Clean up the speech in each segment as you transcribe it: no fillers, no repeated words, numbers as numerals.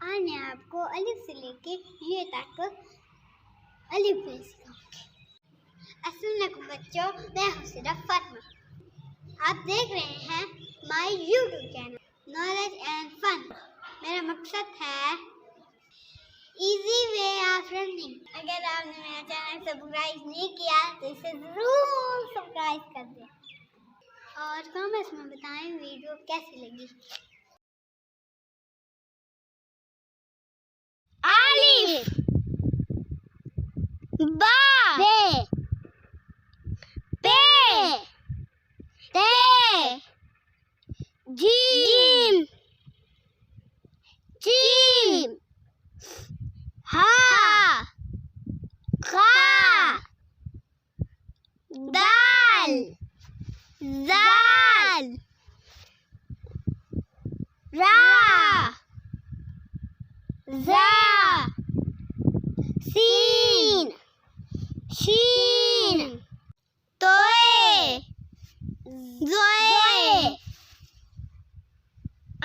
आज मैं आपको अलिफ से लेके ये तक अलिफ पे सिखाऊंगी। अस्सलाम वालेकुम बच्चों, मैं हूँ सिर्फ फातिमा। आप देख रहे हैं my YouTube channel knowledge and fun. मेरा मकसद है इजी वे ऑफ लर्निंग। अगर आपने मेरा चैनल सब्सक्राइब नहीं किया तो इसे जरूर सब्सक्राइब कर दें और कमेंट्स में बताएं वीडियो कैसी लगी। Alif Be Pe Jim Ha Kha Dal Zal Ra Za Sin Shin Toe Zoe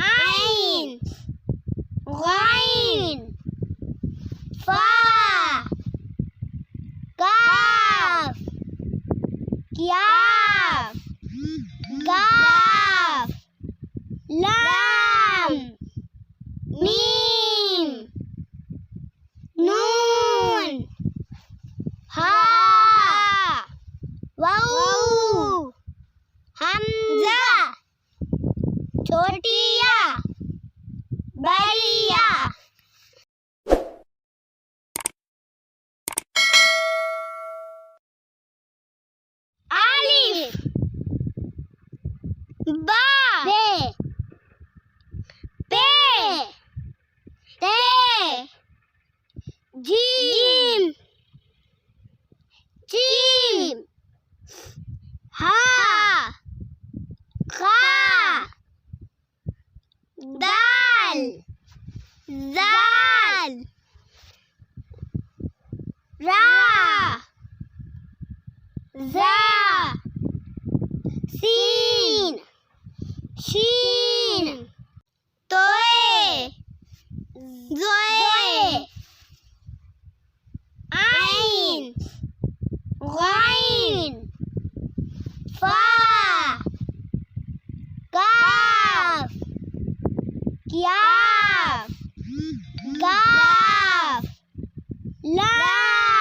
Ain Ghain Fa Kaf Kaf Gaf Lam Mim Noon Ha Waw Hamza छोटिया बड़िया। Alif Ba Pe Jim Ha Kha Dal Zal Ra Za Sin Shin Toe Zoe Ain Ghain Fa Kaf Kaf Gaf Lam